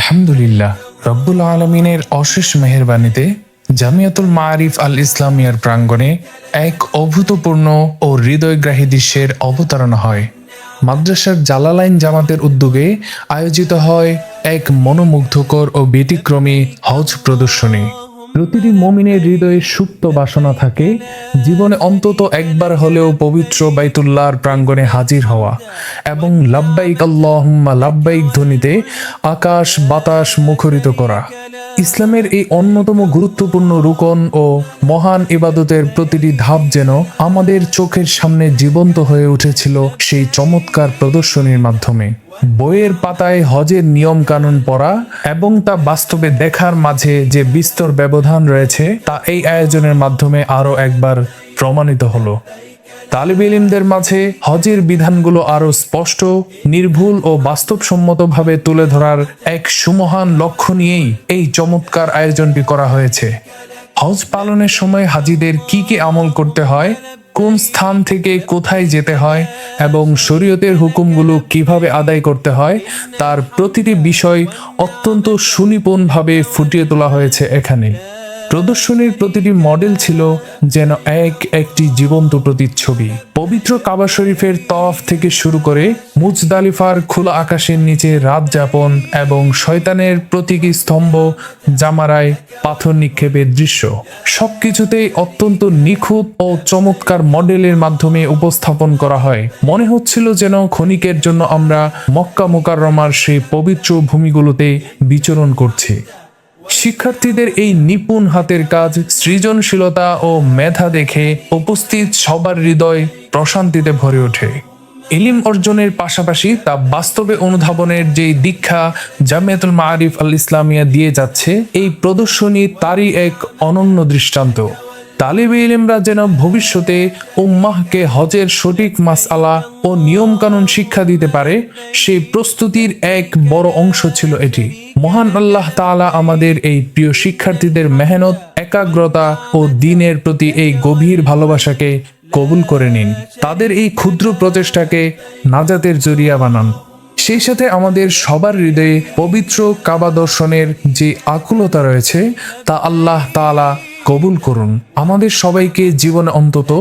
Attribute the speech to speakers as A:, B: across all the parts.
A: আলহামদুলিল্লাহ, রব্বুল আলমিনের অশেষ মেহেরবানিতে জামিয়াতুল মাআরিফ আল ইসলামিয়ার প্রাঙ্গণে এক অভূতপূর্ণ ও হৃদয়গ্রাহী দৃশ্যের অবতারণা হয়। মাদ্রাসার জালালাইন জামাতের উদ্যোগে আয়োজিত হয় এক মনোমুগ্ধকর ও ব্যতিক্রমী হজ প্রদর্শনী। প্রতিটি মুমিনের হৃদয়ে সুপ্ত বাসনা থাকে জীবনে অন্তত একবার হলেও পবিত্র বাইতুল্লাহর প্রাঙ্গণে হাজির হওয়া এবং লাব্বাইক আল্লাহুম্মা লাব্বাইক ধ্বনিতে আকাশ বাতাস মুখরিত করা। ইসলামের এই অন্যতম গুরুত্বপূর্ণ রুকন ও মহান ইবাদতের প্রতিটি ধাপ যেন আমাদের চোখের সামনে জীবন্ত হয়ে উঠেছিল সেই চমৎকার প্রদর্শনীর মাধ্যমে। বইয়ের পাতায় হজের নিয়ম কানুন পড়া এবং তা বাস্তবে দেখার মাঝে যে বিস্তর ব্যবধান রয়েছে তা এই আয়োজনের মাধ্যমে আরও একবার প্রমাণিত হলো। তালিব ইলমদের মাঝে হজের বিধানগুলো আরও স্পষ্ট, নির্ভুল ও বাস্তবসম্মতভাবে তুলে ধরার এক সুমহান লক্ষ্য নিয়েই এই চমৎকার আয়োজনটি করা হয়েছে। হজ পালনের সময় হাজিদের কি কি আমল করতে হয়, কোন স্থান থেকে কোথায় যেতে হয় এবং শরীয়তের হুকুমগুলো কিভাবে আদায় করতে হয় তার প্রতিটি বিষয় অত্যন্ত সুনিপুণভাবে ফুটিয়ে তোলা হয়েছে এখানে। প্রদর্শনীর প্রতিটি মডেল ছিল যেন একটি জীবন্ত প্রতিচ্ছবি। পবিত্র কাবা শরীফের তওয়াফ থেকে শুরু করে মুজদালিফার খোলা আকাশের নিচে রাত যাপন এবং শয়তানের প্রতীকী স্তম্ভ জামারায় পাথর নিক্ষেপের দৃশ্য, সবকিছুতেই অত্যন্ত নিখুঁত ও চমৎকার মডেলের মাধ্যমে উপস্থাপন করা হয়। মনে হচ্ছিল যেন ক্ষণিকের জন্য আমরা মক্কা মুকাররমার সেই পবিত্র ভূমিগুলোতে বিচরণ করছি। শিক্ষার্থীদের এই নিপুণ হাতের কাজ, সৃজনশীলতা ও মেধা দেখে উপস্থিত সবার হৃদয় প্রশান্তিতে ভরে ওঠে। ইলম অর্জনের পাশাপাশি তা বাস্তবে অনুধাবনের যে দীক্ষা জামিয়াতুল মাআরিফ আল ইসলামিয়া দিয়ে যাচ্ছে, এই প্রদর্শনী তারই এক অনন্য দৃষ্টান্ত। তালিবে ইলমরা যেন ভবিষ্যতে উম্মাহকে হজের সঠিক মাসআলা ও নিয়মকানুন শিক্ষা দিতে পারে, সেই প্রস্তুতির এক বড় অংশ ছিল এটি। মহান আল্লাহ তাআলা আমাদের এই প্রিয় শিক্ষার্থীদের মেহনত, একাগ্রতা ও দ্বীনের প্রতি এই গভীর ভালোবাসাকে কবুল করে নিন। তাদের এই ক্ষুদ্র প্রচেষ্টাকে নাজাতের জরিয়া বানান। সেই সাথে আমাদের সবার হৃদয়ে পবিত্র কাবা দর্শনের যে আকুলতা রয়েছে তা আল্লাহ তাআলা কবুল করুন। আমাদের সবাইকে জীবনে অন্তত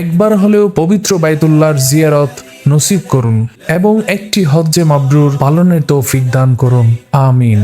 A: একবার হলেও পবিত্র বাইতুল্লাহর জিয়ারত নসিব করুন এবং একটি হজ্জে মাবরুর পালনের তৌফিক দান করুন। আমিন।